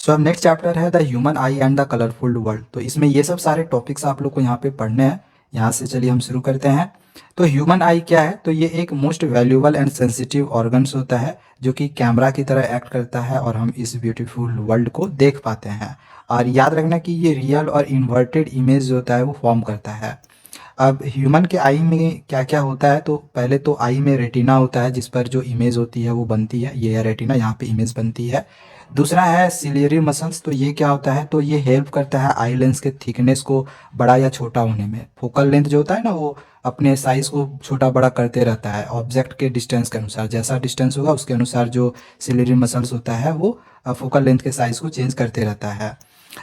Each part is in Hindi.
सो अब नेक्स्ट चैप्टर है the human I and the colourful world. तो इसमें ये सब सारे टॉपिक्स आप लोग को यहाँ पे पढ़ने हैं। यहाँ से चलिए हम शुरू करते हैं। तो ह्यूमन आई क्या है? तो ये एक most valuable and sensitive organs होता है जो कि कैमरा की तरह एक्ट करता है और हम इस ब्यूटीफुल वर्ल्ड को देख पाते हैं। और याद रखना कि ये रियल और इन्वर्टेड इमेज जो होता है वो फॉर्म करता है। अब ह्यूमन के आई में क्या क्या होता है? तो पहले तो आई में रेटिना होता है जिस पर जो इमेज होती है वो बनती है। ये है रेटिना, यहाँ पे इमेज बनती है। दूसरा है सिलियरी मसल्स। तो ये क्या होता है? तो ये हेल्प करता है आई लेंस के थिकनेस को बड़ा या छोटा होने में। फोकल लेंथ जो होता है ना, वो अपने साइज को छोटा बड़ा करते रहता है ऑब्जेक्ट के डिस्टेंस के अनुसार। जैसा डिस्टेंस होगा उसके अनुसार जो सिलियरी मसल्स होता है वो फोकल लेंथ के साइज को चेंज करते रहता है।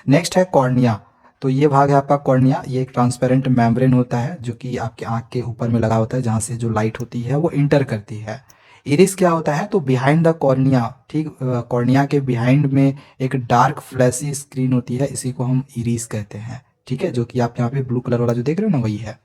नेक्स्ट है कॉर्निया। तो ये भाग है आपका कॉर्निया। ये एक ट्रांसपेरेंट मेम्ब्रेन होता है जो कि आपके आँख के ऊपर में लगा होता है, जहाँ से जो लाइट होती है वो इंटर करती है। इरिस क्या होता है? तो बिहाइंड द कॉर्निया, ठीक, कॉर्निया के बिहाइंड में एक डार्क फ्लैशी स्क्रीन होती है, इसी को हम इरिस कहते हैं। ठीक है, जो कि आप यहाँ पे ब्लू कलर वाला जो देख रहे हो ना, वही है।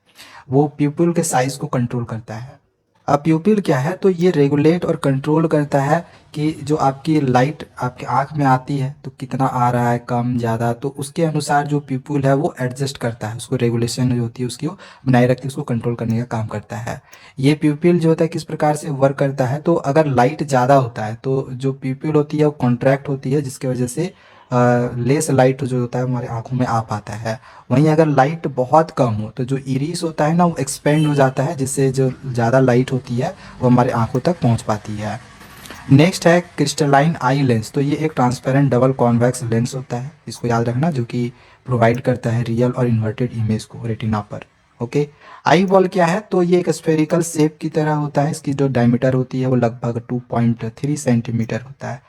वो प्यूपिल के साइज को कंट्रोल करता है। अब प्यूपिल क्या है? तो ये रेगुलेट और कंट्रोल करता है कि जो आपकी लाइट आपके आँख में आती है तो कितना आ रहा है, कम ज़्यादा, तो उसके अनुसार जो प्यूपिल है वो एडजस्ट करता है। उसको रेगुलेशन जो होती है उसकी वो बनाए रखती है, उसको कंट्रोल करने का काम करता है। ये प्यूपिल जो होता है किस प्रकार से वर्क करता है? तो अगर लाइट ज़्यादा होता है तो जो प्यूपिल होती है वो कॉन्ट्रैक्ट होती है, जिसकी वजह से लेस लाइट जो होता है हमारे आँखों में आ पाता है। वहीं अगर लाइट बहुत कम हो तो जो इरिस होता है ना वो एक्सपेंड हो जाता है, जिससे जो ज़्यादा लाइट होती है वो हमारे आँखों तक पहुँच पाती है। नेक्स्ट है क्रिस्टलाइन आई लेंस। तो ये एक ट्रांसपेरेंट डबल कॉन्वेक्स लेंस होता है, इसको याद रखना, जो कि प्रोवाइड करता है रियल और इन्वर्टेड इमेज को रेटिना पर। ओके। आई बॉल क्या है? तो ये एक स्फेरिकल शेप की तरह होता है। इसकी जो डायमीटर होती है वो लगभग 2.3 सेंटीमीटर होता है।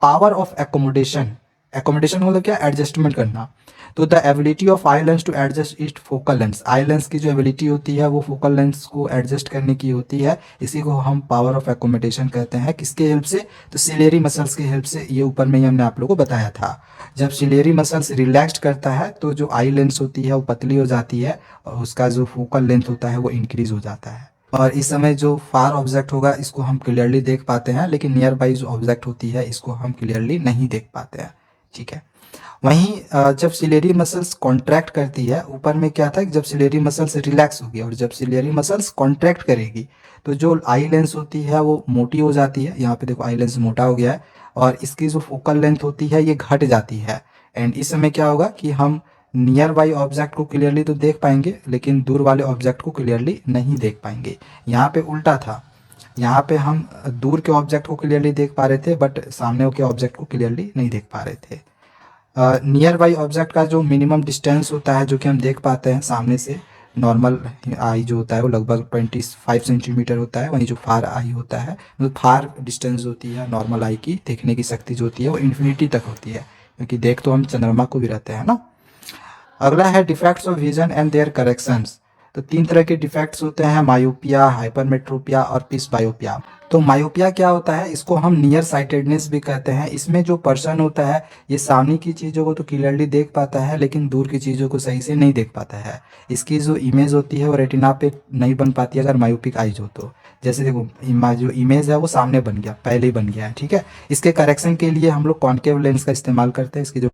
Power of accommodation. एकोमोडेशन मतलब क्या? एडजस्टमेंट करना। तो the ability of eye lens to adjust it focal lens. Eye lens की जो एबिलिटी होती है वो फोकल लेंस को एडजस्ट करने की होती है। इसी को हम पावर ऑफ एकोमोडेशन कहते हैं। किसके हेल्प से? तो सिलेरी मसल्स की हेल्प से। ये ऊपर में ही हमने आप लोगों को बताया था। जब सिलेरी मसल्स रिलैक्स्ड करता है तो जो आई लेंस होती है वो पतली हो जाती है और उसका जो फोकल लेंथ होता है वो इंक्रीज हो जाता है। और इस समय जो फार ऑब्जेक्ट होगा इसको हम क्लियरली देख पाते हैं, लेकिन नियर बाई जो ऑब्जेक्ट होती है इसको हम क्लियरली नहीं देख पाते हैं। ठीक है। वहीं जब सिलेरी मसल्स कॉन्ट्रैक्ट करती है, ऊपर में क्या था कि जब सिलेरी मसल्स रिलैक्स होगी और जब सिलेरी मसल्स कॉन्ट्रैक्ट करेगी तो जो आई लेंस होती है वो मोटी हो जाती है। यहाँ पे देखो आई लेंस मोटा हो गया है और इसकी जो फोकल लेंथ होती है ये घट जाती है। एंड इस समय क्या होगा कि हम नियर बाई ऑब्जेक्ट को क्लियरली तो देख पाएंगे लेकिन दूर वाले ऑब्जेक्ट को क्लियरली नहीं देख पाएंगे। यहाँ पे उल्टा था, यहाँ पे हम दूर के ऑब्जेक्ट को क्लियरली देख पा रहे थे बट सामने के ऑब्जेक्ट को क्लियरली नहीं देख पा रहे थे। नियर बाई ऑब्जेक्ट का जो मिनिमम डिस्टेंस होता है जो कि हम देख पाते हैं सामने से, नॉर्मल आई जो होता है वो लगभग 25 सेंटीमीटर होता है। वहीं जो फार आई होता है, मतलब फार डिस्टेंस होती है नॉर्मल आई की, देखने की शक्ति जो होती है वो इन्फिनिटी तक होती है, क्योंकि देख तो हम चंद्रमा को भी रहते हैं ना। अगला है defects of vision and their corrections. तो तीन तरह के डिफेक्ट्स होते हैं, मायोपिया, हाइपरमेट्रोपिया और पिसबायोपिया। तो मायोपिया क्या होता है? इसको हम नियर साइटेडनेस भी कहते हैं। इसमें जो पर्सन होता है ये सामने की चीज़ों को तो क्लियरली देख पाता है लेकिन दूर की चीज़ों को सही से नहीं देख पाता है। इसकी जो इमेज होती है वो रेटिना पे नहीं बन पाती अगर मायोपिक आइज हो तो। जैसे देखो जो इमेज है वो सामने बन गया, पहले ही बन गया है। ठीक है। इसके करेक्शन के लिए हम लोग कॉन्केव लेंस का इस्तेमाल करते हैं। इसकी जो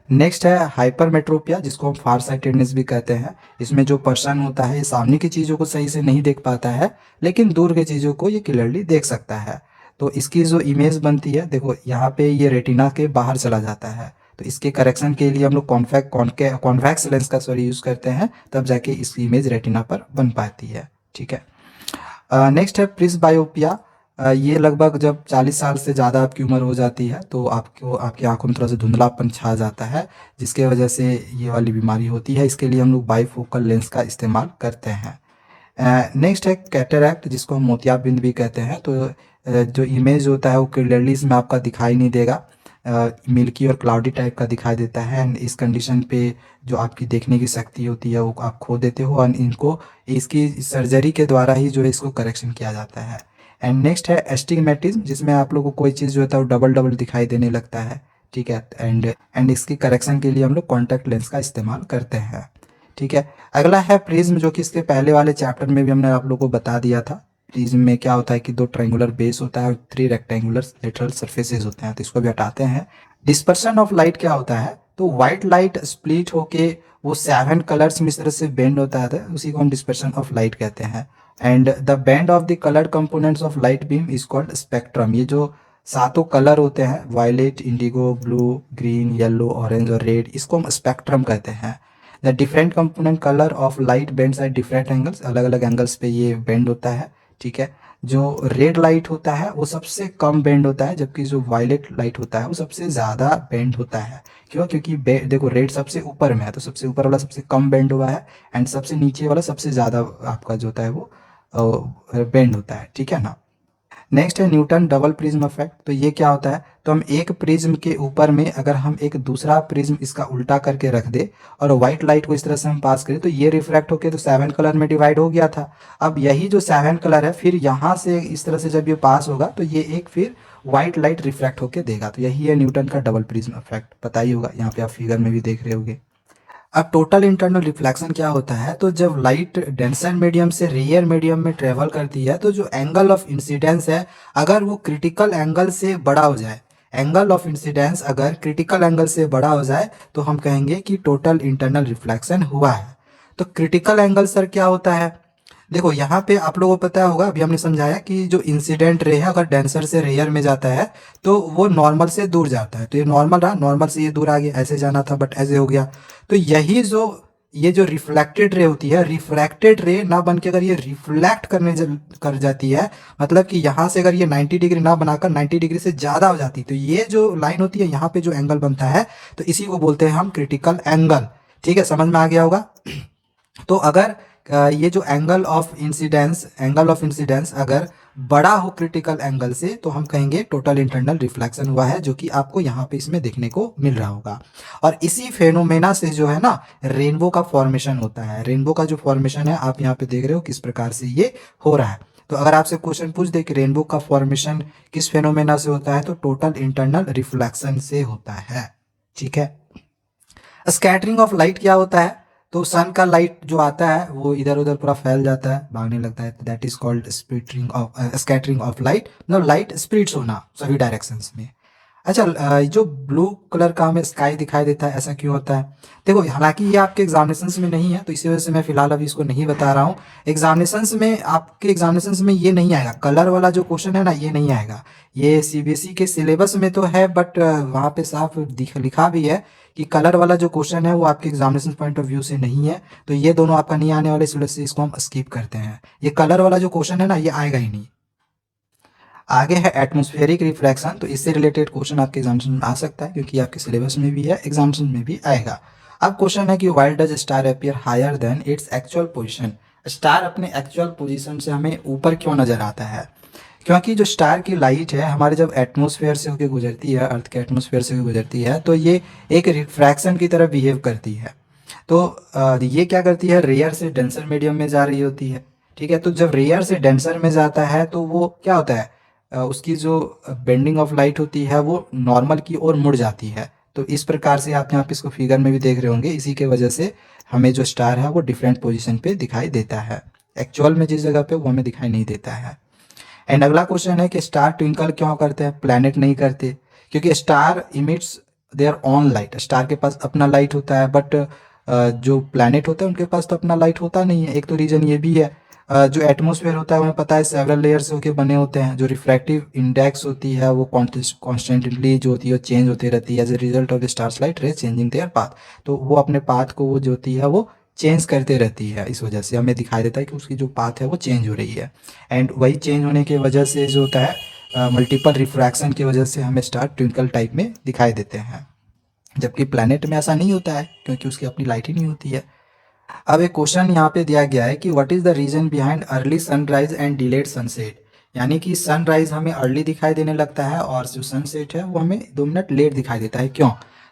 नेक्स्ट है हाइपरमेट्रोपिया, जिसको हम फार साइटेडनेस भी कहते हैं। इसमें जो पर्सन होता है ये सामने की चीज़ों को सही से नहीं देख पाता है लेकिन दूर की चीज़ों को ये क्लियरली देख सकता है। तो इसकी जो इमेज बनती है देखो यहाँ पे ये रेटिना के बाहर चला जाता है। तो इसके करेक्शन के लिए हम लोग कॉन्वैक्स लेंस का यूज़ करते हैं, तब जाके इसकी इमेज रेटिना पर बन पाती है। ठीक है। नेक्स्ट है प्रिस्बायोपिया। ये लगभग जब 40 साल से ज़्यादा आपकी उम्र हो जाती है तो आपको आपकी आंखों में थोड़ा सा धुंधलापन छा जाता है, जिसके वजह से ये वाली बीमारी होती है। इसके लिए हम लोग बाईफोकल लेंस का इस्तेमाल करते हैं। नेक्स्ट है कैटरैक्ट, जिसको हम मोतियाबिंद भी कहते हैं। तो जो इमेज होता है वो क्लियरली इसमें आपका दिखाई नहीं देगा, मिल्की और क्लाउडी टाइप का दिखाई देता है। एंड इस कंडीशन पे जो आपकी देखने की शक्ति होती है वो आप खो देते हो और इनको इसकी सर्जरी के द्वारा ही जो है इसको करेक्शन किया जाता है। एंड नेक्स्ट है एस्टिग्मेटिज्म, जिसमें आप लोगों को कोई चीज़ जो होता है वो डबल डबल दिखाई देने लगता है। ठीक है। एंड इसकी करेक्शन के लिए हम लोग कॉन्टैक्ट लेंस का इस्तेमाल करते हैं। ठीक है। अगला है प्रिज्म, जो कि इसके पहले वाले चैप्टर में भी हमने आप लोगों को बता दिया था। प्रिज्म में क्या होता है कि दो ट्रायंगुलर बेस होता है और 3 रेक्टेंगुलर लेटरल सरफेसेस होते हैं। तो इसको भी हटाते हैं। डिस्पर्शन ऑफ लाइट क्या होता है, तो व्हाइट लाइट स्प्लिट होके वो 7 कलर्स में इस तरह से बेंड होता है, उसी को हम डिस्पर्शन ऑफ लाइट कहते हैं। And the band of the coloured components of light beam is called spectrum. ये जो सातों कलर होते हैं, violet, indigo, blue, green, yellow, orange और रेड, इसको हम स्पेक्ट्रम कहते हैं। The different component colour of light bends at different angles, अलग अलग एंगल्स पे ये बेंड होता है, ठीक है। जो रेड लाइट होता है वो सबसे कम बेंड होता है, जबकि जो वायलेट लाइट होता है वो सबसे ज़्यादा बेंड होता है। क्यों? क्योंकि देखो रेड सबसे ऊपर में है, तो सबसे ऊपर वाला सबसे कम बेंड हुआ है, एंड सबसे नीचे वाला सबसे ज़्यादा आपका जो होता है वो बेंड होता है, ठीक है ना। नेक्स्ट है न्यूटन डबल प्रिज्म इफेक्ट। तो ये क्या होता है, तो हम एक प्रिज्म के ऊपर में अगर हम एक दूसरा प्रिज्म इसका उल्टा करके रख दे और व्हाइट लाइट को इस तरह से हम पास करें, तो ये रिफ्रैक्ट होकर तो 7 कलर में डिवाइड हो गया था। अब यही जो 7 कलर है फिर यहाँ से इस तरह से जब ये पास होगा तो ये एक फिर व्हाइट लाइट रिफ्रैक्ट होकर देगा। तो यही है न्यूटन का डबल प्रिज्म इफेक्ट, पता ही होगा, यहाँ पे आप फिगर में भी देख रहे होंगे। अब टोटल इंटरनल रिफ्लेक्शन क्या होता है, तो जब लाइट डेंसर मीडियम से रेयर मीडियम में ट्रेवल करती है तो जो एंगल ऑफ इंसिडेंस है अगर वो क्रिटिकल एंगल से बड़ा हो जाए, एंगल ऑफ इंसिडेंस अगर क्रिटिकल एंगल से बड़ा हो जाए तो हम कहेंगे कि टोटल इंटरनल रिफ्लेक्शन हुआ है। तो क्रिटिकल एंगल सर क्या होता है, देखो यहाँ पे आप लोगों को पता होगा, अभी हमने समझाया कि जो इंसिडेंट रे है अगर डेंसर से रेयर में जाता है तो वो नॉर्मल से दूर जाता है। तो ये नॉर्मल रहा, नॉर्मल से ये दूर आ गया, ऐसे जाना था बट ऐसे हो गया। तो यही जो ये जो रिफ्लेक्टेड रे होती है, रिफ्रैक्टेड रे ना बन के अगर ये रिफ्लेक्ट कर जाती है, मतलब कि यहाँ से अगर ये 90 डिग्री ना बनाकर 90 डिग्री से ज़्यादा हो जाती, तो ये जो लाइन होती है यहाँ पे जो एंगल बनता है तो इसी को बोलते हैं हम क्रिटिकल एंगल। ठीक है, समझ में आ गया होगा। तो अगर ये जो एंगल ऑफ इंसिडेंस अगर बड़ा हो क्रिटिकल एंगल से तो हम कहेंगे टोटल इंटरनल रिफ्लेक्शन हुआ है, जो कि आपको यहाँ पे इसमें देखने को मिल रहा होगा। और इसी फेनोमेना से जो है ना रेनबो का फॉर्मेशन होता है। रेनबो का जो फॉर्मेशन है आप यहाँ पे देख रहे हो किस प्रकार से ये हो रहा है। तो अगर आपसे क्वेश्चन पूछ दे कि रेनबो का फॉर्मेशन किस फेनोमेना से होता है, तो टोटल इंटरनल रिफ्लेक्शन से होता है। ठीक है। स्कैटरिंग ऑफ लाइट क्या होता है, तो सन का लाइट जो आता है वो इधर उधर पूरा फैल जाता है, भागने लगता है, that is called scattering of light. मतलब लाइट स्प्लिट्स होना सभी डायरेक्शंस में। अच्छा, जो ब्लू कलर का हमें स्काई दिखाई देता है ऐसा क्यों होता है, देखो हालांकि ये आपके एग्जामिनेशंस में नहीं है तो इसी वजह से मैं फिलहाल अभी इसको नहीं बता रहा हूँ। आपके एग्जामिनेशंस में ये नहीं आएगा, कलर वाला जो क्वेश्चन है ना ये नहीं आएगा। ये सीबीएसई के सिलेबस में तो है बट वहाँ पे साफ लिखा भी है कि कलर वाला जो क्वेश्चन है वो आपके एग्जामिनेशन पॉइंट ऑफ व्यू से नहीं है। तो ये दोनों आपका नहीं आने वाले, इस वजह से इसको हम स्किप करते हैं। ये कलर वाला जो क्वेश्चन है ना ये आएगा ही नहीं। आगे है एटमॉस्फेरिक रिफ्लेक्शन। तो इससे रिलेटेड क्वेश्चन आपके एग्जामिनेशन में आ सकता है क्योंकि आपके सिलेबस में भी है, एग्जामिनेशन में भी आएगा। अब क्वेश्चन है कि why does star appear higher than its actual position. Star अपने एक्चुअल पोजीशन से हमें ऊपर क्यों नजर आता है, क्योंकि जो स्टार की लाइट है हमारे जब एटमॉस्फेयर से होकर गुजरती है, अर्थ के एटमॉस्फेयर से गुजरती है तो ये एक रिफ्रैक्शन की तरह बिहेव करती है। तो ये क्या करती है, रेयर से डेंसर मीडियम में जा रही होती है। ठीक है, तो जब रेयर से डेंसर में जाता है तो वो क्या होता है, उसकी जो बेंडिंग ऑफ लाइट होती है वो नॉर्मल की ओर मुड़ जाती है। तो इस प्रकार से आप यहाँ पे इसको फिगर में भी देख रहे होंगे, इसी के वजह से हमें जो स्टार है वो डिफरेंट पोजीशन पे दिखाई देता है। एक्चुअल में जिस जगह पे वो हमें दिखाई नहीं देता है। एंड अगला क्वेश्चन है कि स्टार ट्विंकल क्यों करते हैं, प्लैनेट नहीं करते, क्योंकि star emits their own light. Star के पास अपना लाइट होता है बट जो प्लैनेट होते हैं उनके पास तो अपना लाइट होता नहीं है। एक तो रीजन ये भी है, जो एटमॉस्फेयर होता है हमें पता है सेवरल लेयर्स होके बने होते हैं। जो रिफ्रैक्टिव इंडेक्स होती है वो कॉन्स्टेंटली जो होती है चेंज होती रहती है as a result of the star's light ray changing their path. तो वो अपने पाथ को वो जो होती है वो चेंज करते रहती है, इस वजह से हमें दिखाई देता है कि उसकी जो पाथ है वो चेंज हो रही है। एंड वही चेंज होने की वजह से जो होता है मल्टीपल रिफ्रैक्शन की वजह से हमें स्टार ट्विंकल टाइप में दिखाई देते हैं, जबकि प्लैनेट में ऐसा नहीं होता है क्योंकि उसकी अपनी लाइट ही नहीं होती है। अब एक क्वेश्चन यहाँ पे दिया गया है कि what is the reason behind early sunrise and delayed sunset. यानी कि सनराइज हमें अर्ली दिखाई देने लगता है और जो सनसेट है वो हमें 2 मिनट लेट दिखाई देता है, क्यों।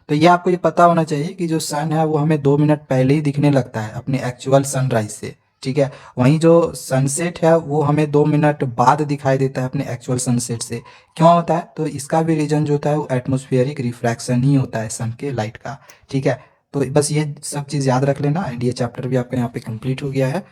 तो ये आपको ये पता होना चाहिए कि जो सन है वो हमें 2 मिनट पहले ही दिखने लगता है अपने एक्चुअल सनराइज से। ठीक है, वहीं जो सनसेट है वो हमें 2 मिनट बाद दिखाई देता है अपने एक्चुअल सनसेट से। क्यों होता है, तो इसका भी रीजन जो होता है वो एटमॉस्फेरिक रिफ्रैक्शन ही होता है सन के लाइट का। ठीक है, तो बस ये सब चीज़ याद रख लेना एंड ये चैप्टर भी आपका यहाँ पे कंप्लीट हो गया है।